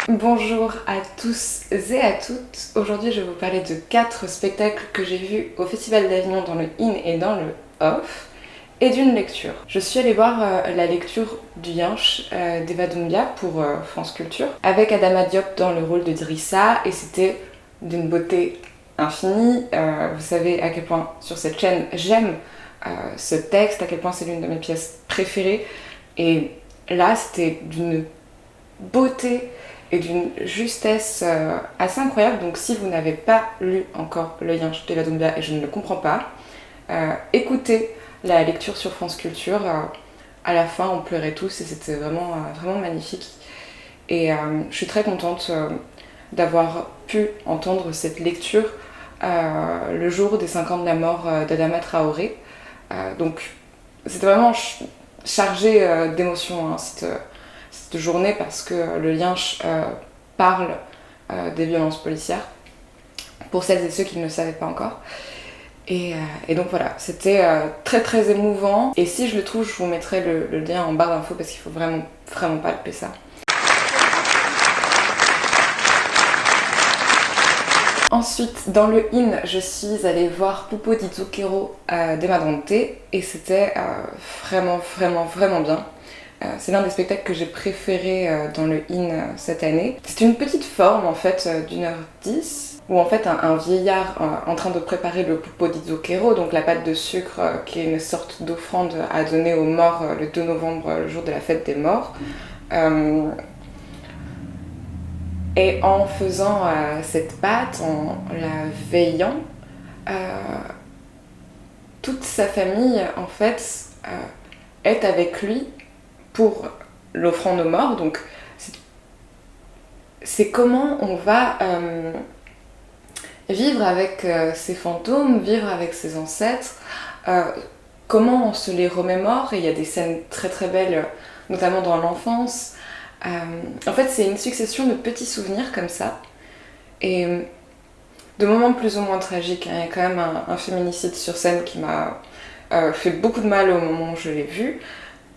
Bonjour à tous et à toutes. Aujourd'hui, je vais vous parler de 4 spectacles que j'ai vus au Festival d'Avignon dans le in et dans le off, et d'une lecture. Je suis allée voir la lecture du Yinche d'Eva Doumbia pour France Culture, avec Adama Diop dans le rôle de Drissa, et c'était d'une beauté infinie. Vous savez à quel point sur cette chaîne j'aime ce texte, à quel point c'est l'une de mes pièces préférées, et là c'était d'une beauté et d'une justesse assez incroyable. Donc si vous n'avez pas lu encore Le Yinche d'Eva Doumbia, et je ne le comprends pas, écoutez la lecture sur France Culture. À la fin on pleurait tous et c'était vraiment, vraiment magnifique. Et je suis très contente d'avoir pu entendre cette lecture le jour des 5 ans de la mort d'Adama Traoré. Donc c'était vraiment chargé d'émotions, hein, cette journée, parce que le Yinche parle des violences policières, pour celles et ceux qui ne le savaient pas encore. Et donc voilà, c'était très très émouvant. Et si je le trouve, je vous mettrai le lien en barre d'infos parce qu'il faut vraiment, vraiment pas louper ça. Ensuite, dans le in, je suis allée voir Pupo di Zucchero d'Emma Dante, et c'était vraiment, vraiment, vraiment bien. C'est l'un des spectacles que j'ai préféré dans le in cette année. C'est une petite forme en fait d'1h10, où en fait un vieillard en train de préparer le Pupo di Zucchero, donc la pâte de sucre qui est une sorte d'offrande à donner aux morts le 2 novembre, le jour de la fête des morts. Et en faisant cette pâte, en la veillant, toute sa famille en fait est avec lui pour l'offrande aux morts. Donc c'est comment on va vivre avec ces fantômes, vivre avec ses ancêtres, comment on se les remémore. Et il y a des scènes très très belles, notamment dans l'enfance. En fait, c'est une succession de petits souvenirs comme ça, et de moments plus ou moins tragiques. Il y a quand même un féminicide sur scène qui m'a fait beaucoup de mal au moment où je l'ai vu,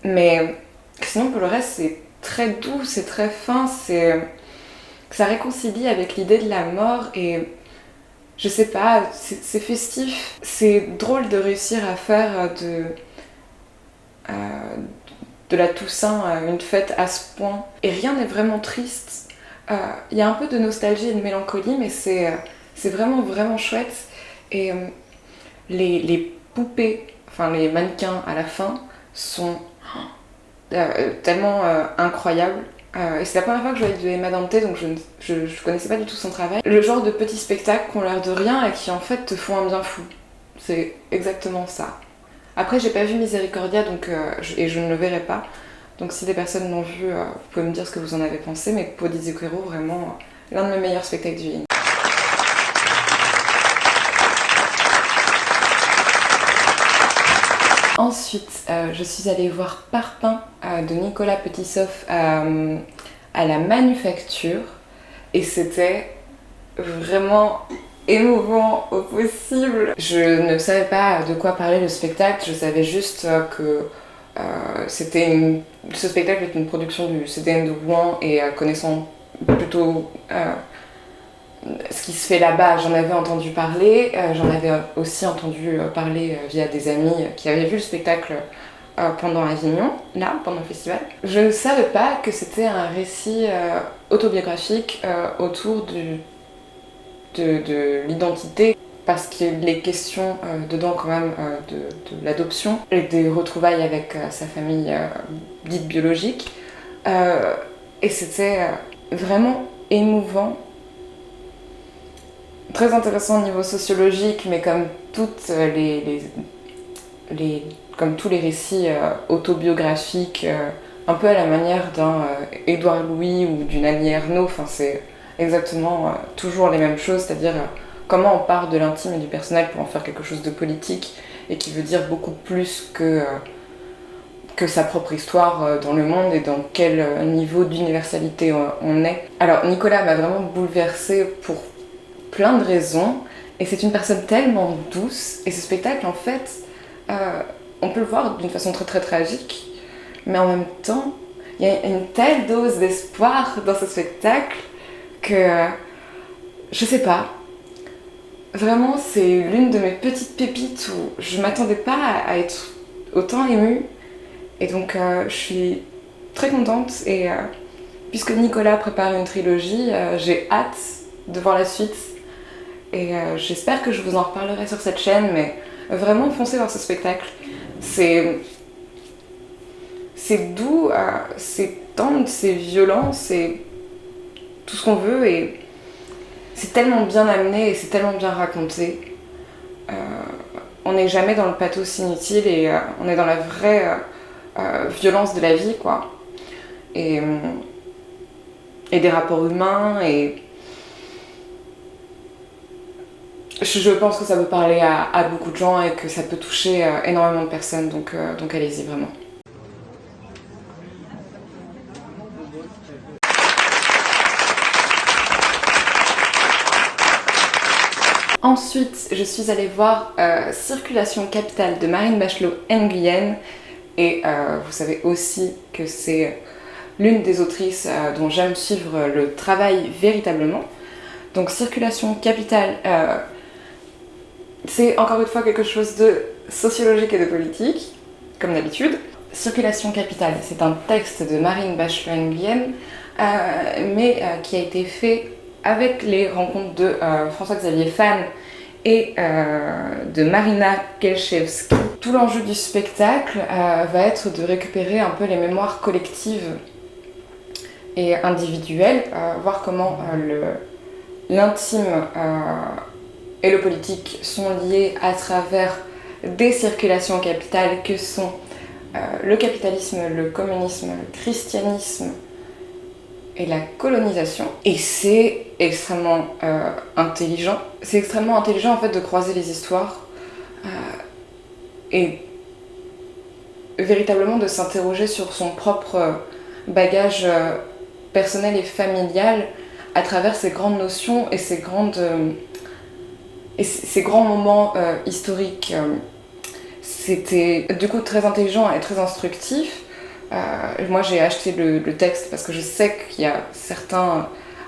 mais sinon pour le reste c'est très doux, c'est très fin, ça réconcilie avec l'idée de la mort, et je sais pas, c'est festif. C'est drôle de réussir à faire de la Toussaint une fête à ce point, et rien n'est vraiment triste. Il y a un peu de nostalgie et de mélancolie, mais c'est vraiment vraiment chouette. Et les poupées, enfin les mannequins à la fin sont tellement incroyables. Et c'est la première fois que je voyais de Emma Dante, donc je connaissais pas du tout son travail. Le genre de petits spectacles qui ont l'air de rien et qui en fait te font un bien fou. C'est exactement ça. Après, j'ai pas vu Miséricordia, donc, et je ne le verrai pas. Donc si des personnes l'ont vu, vous pouvez me dire ce que vous en avez pensé. Mais Pupo di Zucchero, vraiment l'un de mes meilleurs spectacles du in. Ensuite, je suis allée voir Parpaing de Nicolas Petitsoff à la Manufacture, et c'était vraiment émouvant au possible. Je ne savais pas de quoi parlait le spectacle, je savais juste que ce spectacle est une production du CDN de Rouen, et connaissant plutôt ce qui se fait là-bas, j'en avais entendu parler. J'en avais aussi entendu parler via des amis qui avaient vu le spectacle pendant Avignon, là, pendant le festival. Je ne savais pas que c'était un récit autobiographique autour de l'identité, parce qu'il est question dedans quand même de l'adoption et des retrouvailles avec sa famille dite biologique. Et c'était vraiment émouvant, très intéressant au niveau sociologique, mais comme toutes comme tous les récits autobiographiques, un peu à la manière d'un Édouard Louis ou d'une Annie Ernaux. Enfin, c'est exactement toujours les mêmes choses, c'est-à-dire comment on part de l'intime et du personnel pour en faire quelque chose de politique et qui veut dire beaucoup plus que sa propre histoire dans le monde, et dans quel niveau d'universalité on est. Alors Nicolas m'a vraiment bouleversée pour plein de raisons, et c'est une personne tellement douce, et ce spectacle en fait on peut le voir d'une façon très très tragique, mais en même temps il y a une telle dose d'espoir dans ce spectacle que je sais pas. Vraiment, c'est l'une de mes petites pépites où je m'attendais pas à être autant émue. Et donc, je suis très contente. Et puisque Nicolas prépare une trilogie, j'ai hâte de voir la suite. Et j'espère que je vous en reparlerai sur cette chaîne. Mais vraiment, foncez voir ce spectacle. C'est doux, c'est tendre, c'est violent, c'est tout ce qu'on veut. Et c'est tellement bien amené et c'est tellement bien raconté. On n'est jamais dans le pathos inutile et on est dans la vraie violence de la vie, quoi. Et des rapports humains. Et je pense que ça peut parler à beaucoup de gens et que ça peut toucher énormément de personnes. Donc allez-y, vraiment. Ensuite, je suis allée voir Circulation Capitale de Marine Bachelot-Nguyen et vous savez aussi que c'est l'une des autrices dont j'aime suivre le travail véritablement. Donc Circulation Capitale, c'est encore une fois quelque chose de sociologique et de politique, comme d'habitude. Circulation Capitale, c'est un texte de Marine Bachelot-Nguyen, mais qui a été fait avec les rencontres de François-Xavier Fan et de Marina Kelchevski. Tout l'enjeu du spectacle va être de récupérer un peu les mémoires collectives et individuelles, voir comment l'intime et le politique sont liés à travers des circulations capitales que sont le capitalisme, le communisme, le christianisme et la colonisation. Et c'est extrêmement intelligent. C'est extrêmement intelligent en fait de croiser les histoires et véritablement de s'interroger sur son propre bagage personnel et familial à travers ces grandes notions et ces grands moments historiques. C'était du coup très intelligent et très instructif. Moi j'ai acheté le texte parce que je sais qu'il y a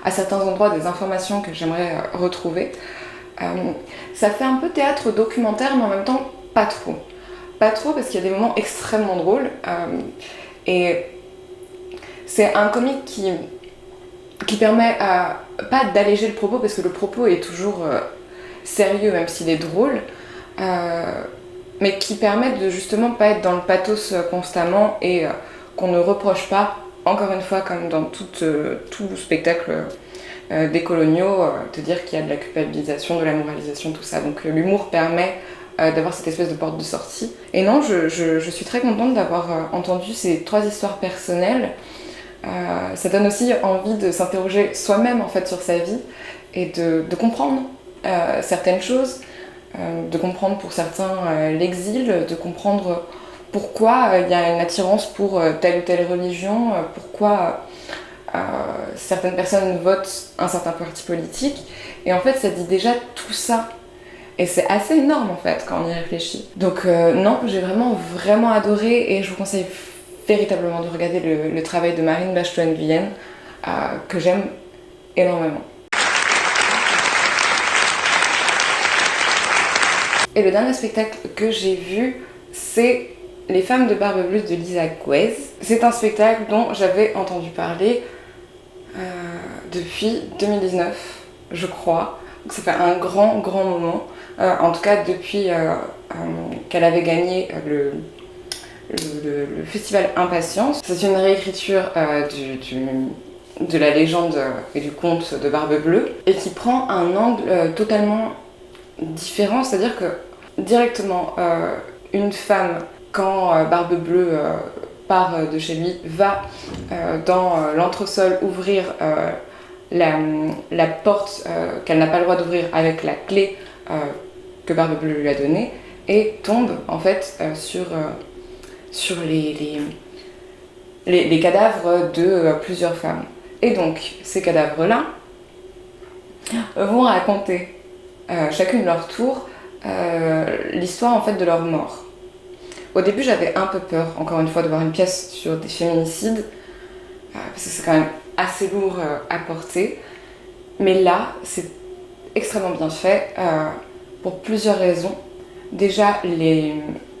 à certains endroits des informations que j'aimerais retrouver. Ça fait un peu théâtre documentaire mais en même temps pas trop. Pas trop parce qu'il y a des moments extrêmement drôles. Et c'est un comique qui permet pas d'alléger le propos parce que le propos est toujours sérieux même s'il est drôle. Mais qui permet de justement pas être dans le pathos constamment et qu'on ne reproche pas, encore une fois, comme dans tout spectacle des coloniaux, de dire qu'il y a de la culpabilisation, de la moralisation, tout ça. Donc l'humour permet d'avoir cette espèce de porte de sortie. Et non, je suis très contente d'avoir entendu ces 3 histoires personnelles. Ça donne aussi envie de s'interroger soi-même en fait sur sa vie et de comprendre certaines choses. De comprendre pour certains l'exil, de comprendre pourquoi il y a une attirance pour telle ou telle religion, pourquoi certaines personnes votent un certain parti politique. Et en fait, ça dit déjà tout ça. Et c'est assez énorme en fait quand on y réfléchit. Donc non, j'ai vraiment adoré et je vous conseille véritablement de regarder le travail de Marine Bachelot-Nguyen que j'aime énormément. Et le dernier spectacle que j'ai vu, c'est Les Femmes de Barbe Bleue de Lisa Guez. C'est un spectacle dont j'avais entendu parler depuis 2019, je crois. Donc ça fait un grand moment. En tout cas, depuis qu'elle avait gagné le festival Impatience. C'est une réécriture de la légende et du conte de Barbe Bleue et qui prend un angle totalement différent, c'est-à-dire que directement une femme quand Barbe Bleue part de chez lui va dans l'entresol ouvrir la porte qu'elle n'a pas le droit d'ouvrir avec la clé que Barbe Bleue lui a donnée et tombe en fait sur les cadavres de plusieurs femmes. Et donc ces cadavres-là vont raconter chacune leur tour l'histoire en fait de leur mort. Au début j'avais un peu peur, encore une fois, de voir une pièce sur des féminicides parce que c'est quand même assez lourd à porter. Mais là, c'est extrêmement bien fait pour plusieurs raisons. Déjà, les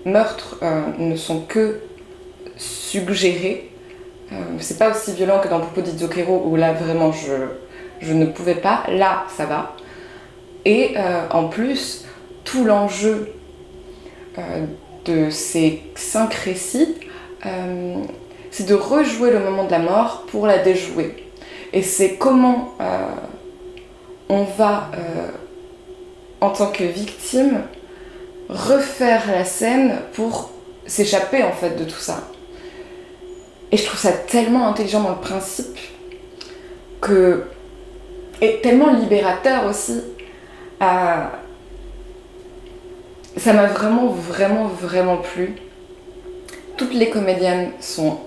meurtres ne sont que suggérés. C'est pas aussi violent que dans Popo di Zucchero où là vraiment je ne pouvais pas. Là, ça va. Et en plus, tout l'enjeu de ces 5 récits, c'est de rejouer le moment de la mort pour la déjouer. Et c'est comment on va, en tant que victime, refaire la scène pour s'échapper en fait de tout ça. Et je trouve ça tellement intelligent dans le principe et tellement libérateur aussi. Ça m'a vraiment plu. Toutes les comédiennes sont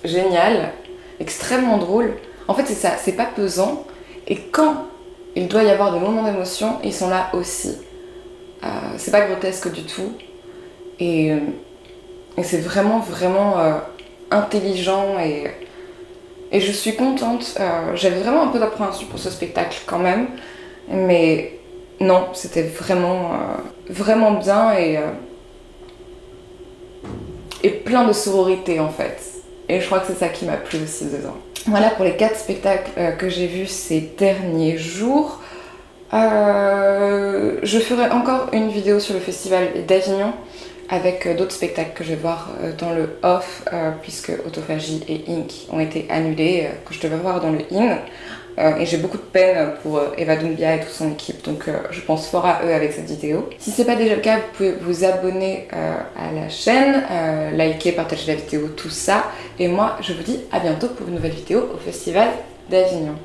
géniales, extrêmement drôles. En fait c'est ça, c'est pas pesant. Et quand il doit y avoir des moments d'émotion, ils sont là aussi. C'est pas grotesque du tout. Et c'est vraiment intelligent et je suis contente. J'avais vraiment un peu d'appréhension pour ce spectacle quand même. Mais non, c'était vraiment bien et plein de sororité en fait. Et je crois que c'est ça qui m'a plu aussi dedans. Voilà pour les 4 spectacles que j'ai vus ces derniers jours. Je ferai encore une vidéo sur le festival d'Avignon avec d'autres spectacles que je vais voir dans le off puisque Autophagie et Ink ont été annulés, que je devais voir dans le in. Et j'ai beaucoup de peine pour Eva Doumbia et toute son équipe, donc je pense fort à eux avec cette vidéo. Si c'est pas déjà le cas, vous pouvez vous abonner à la chaîne, liker, partager la vidéo, tout ça. Et moi, je vous dis à bientôt pour une nouvelle vidéo au Festival d'Avignon.